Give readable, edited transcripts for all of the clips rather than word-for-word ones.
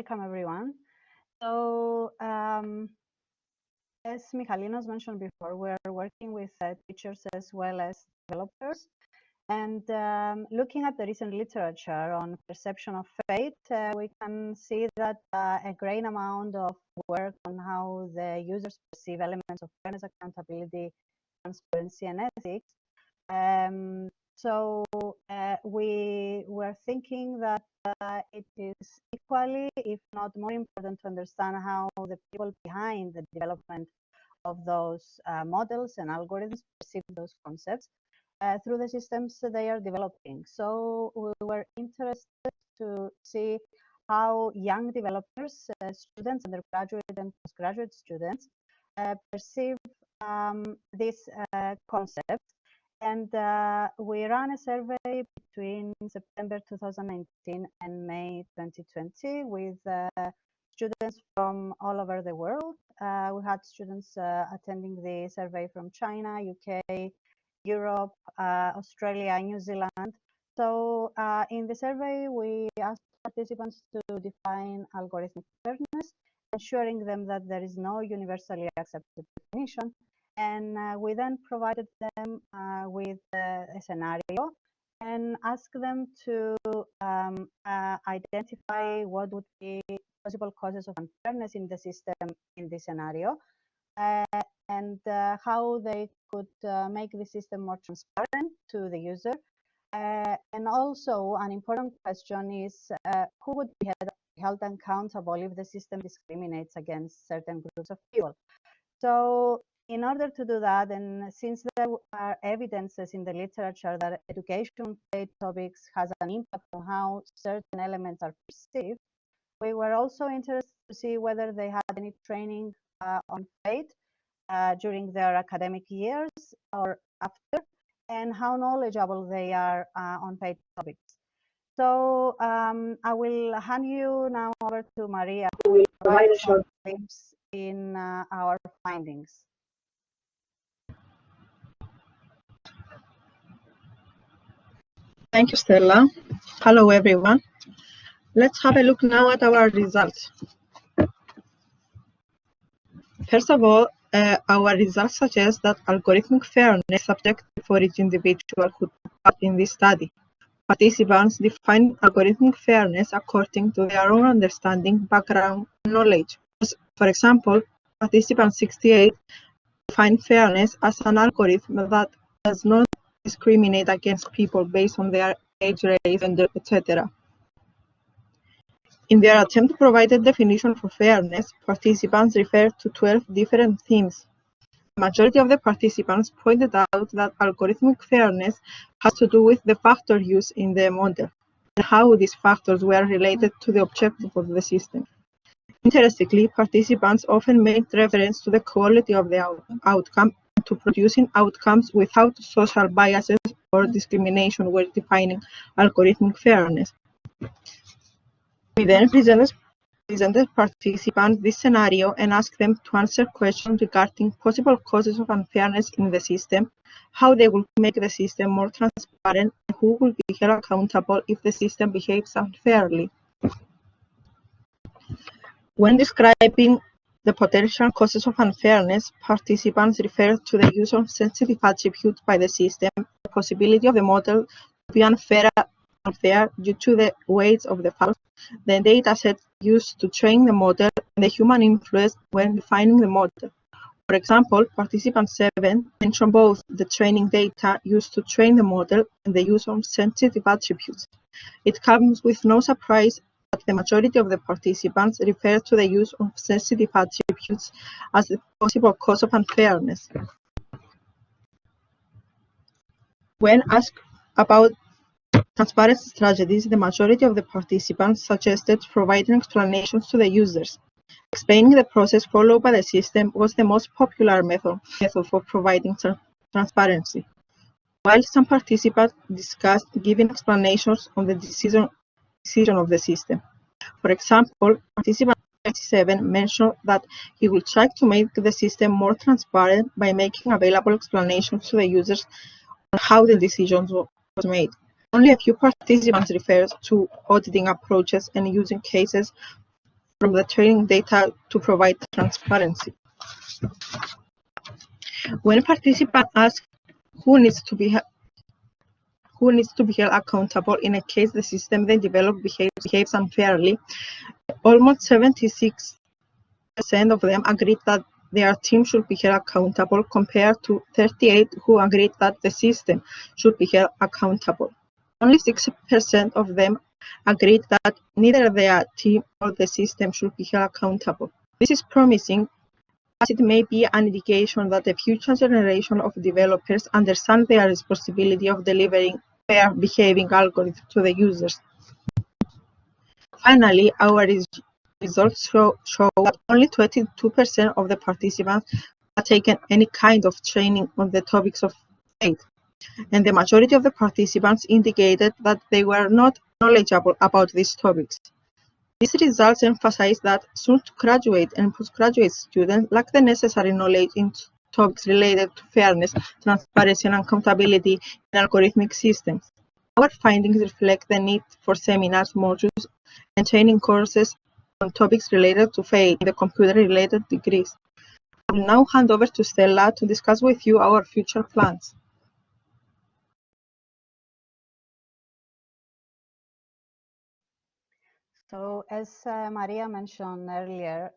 welcome everyone. So, as Michalinos mentioned before, we're working with teachers as well as developers. And looking at the recent literature on perception of fate, we can see that a great amount of work on how the users perceive elements of fairness, accountability, transparency, and ethics. So we were thinking that it is equally, if not more important, to understand how the people behind the development of those models and algorithms perceive those concepts through the systems they are developing. So we were interested to see how young developers, students, undergraduate and postgraduate students perceive this concept. And we ran a survey between September 2019 and May 2020 with students from all over the world. We had students attending the survey from China, UK, Europe, Australia, New Zealand. So in the survey, we asked participants to define algorithmic fairness, ensuring them that there is no universally accepted definition. And we then provided them with a scenario and asked them to identify what would be possible causes of unfairness in the system in this scenario, and how they could make the system more transparent to the user. And also, an important question is who would be held accountable if the system discriminates against certain groups of people? So in order to do that, and since there are evidences in the literature that education fate topics has an impact on how certain elements are perceived, we were also interested to see whether they had any training on fate during their academic years or after, and how knowledgeable they are on fate topics. So I will hand you now over to Maria, who will provide a short glimpse in our findings. Thank you, Stella. Hello, everyone. Let's have a look now at our results. First of all, our results suggest that algorithmic fairness is subjective for each individual who took part in this study. Participants define algorithmic fairness according to their own understanding, background, and knowledge. For example, participant 68 defined fairness as an algorithm that does not discriminate against people based on their age, race, gender, etc. In their attempt to provide a definition for fairness, participants referred to 12 different themes. The majority of the participants pointed out that algorithmic fairness has to do with the factors used in the model and how these factors were related to the objective of the system. Interestingly, participants often made reference to the quality of the outcome and to producing outcomes without social biases or discrimination when defining algorithmic fairness. We then presented participants this scenario and asked them to answer questions regarding possible causes of unfairness in the system, how they will make the system more transparent, and who will be held accountable if the system behaves unfairly. When describing the potential causes of unfairness, participants referred to the use of sensitive attributes by the system, the possibility of the model to be unfair due to the weight of the factors, the data set used to train the model, and the human influence when defining the model. For example, participant 7 mentioned both the training data used to train the model and the use of sensitive attributes. It comes with no surprise that the majority of the participants refer to the use of sensitive attributes as the possible cause of unfairness. When asked about transparency strategies, the majority of the participants suggested providing explanations to the users. Explaining the process followed by the system was the most popular method for providing transparency. While some participants discussed giving explanations on the decision of the system. For example, participant 37 mentioned that he will try to make the system more transparent by making available explanations to the users on how the decision was made. Only a few participants referred to auditing approaches and using cases from the training data to provide transparency. When participants ask who needs to be held accountable in a case the system they develop behaves unfairly, almost 76% of them agreed that their team should be held accountable, compared to 38% who agreed that the system should be held accountable. Only 6% of them agreed that neither their team or the system should be held accountable. This is promising, as it may be an indication that the future generation of developers understand their responsibility of delivering fair behaving algorithms to the users. Finally, our results show that only 22% of the participants had taken any kind of training on the topics of faith, and the majority of the participants indicated that they were not knowledgeable about these topics. These results emphasize that soon graduate and postgraduate students lack the necessary knowledge in topics related to fairness, transparency, and accountability in algorithmic systems. Our findings reflect the need for seminars, modules, and training courses on topics related to faith and the computer-related degrees. I will now hand over to Stella to discuss with you our future plans. So, as Maria mentioned earlier,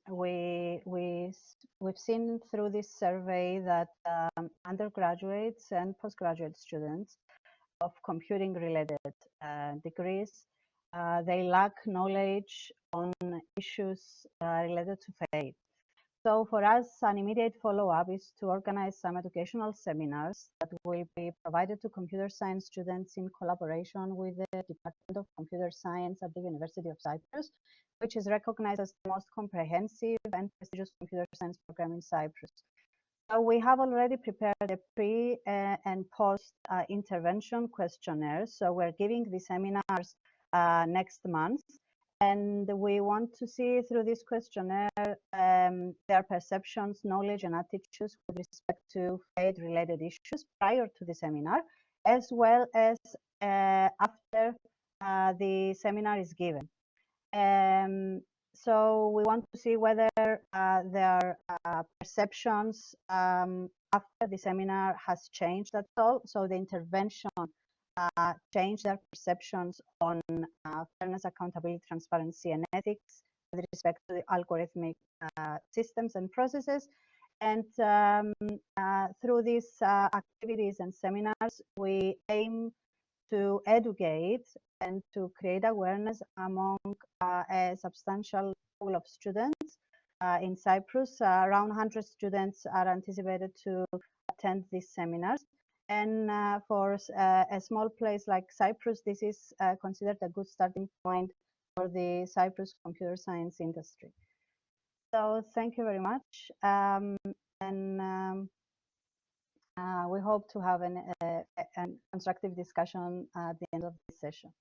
we've seen through this survey that undergraduates and postgraduate students of computing-related degrees, they lack knowledge on issues related to faith. So for us, an immediate follow-up is to organize some educational seminars that will be provided to computer science students in collaboration with the Department of Computer Science at the University of Cyprus, which is recognized as the most comprehensive and prestigious computer science program in Cyprus. So we have already prepared a pre and post intervention questionnaire. So we're giving the seminars next month. And we want to see through this questionnaire their perceptions, knowledge, and attitudes with respect to faith-related issues prior to the seminar, as well as after the seminar is given. So we want to see whether their perceptions after the seminar has changed at all. So the intervention change their perceptions on fairness, accountability, transparency, and ethics with respect to the algorithmic systems and processes. And through these activities and seminars, we aim to educate and to create awareness among a substantial pool of students in Cyprus. Around 100 students are anticipated to attend these seminars. And for a small place like Cyprus, this is considered a good starting point for the Cyprus computer science industry. So thank you very much. We hope to have an constructive discussion at the end of this session.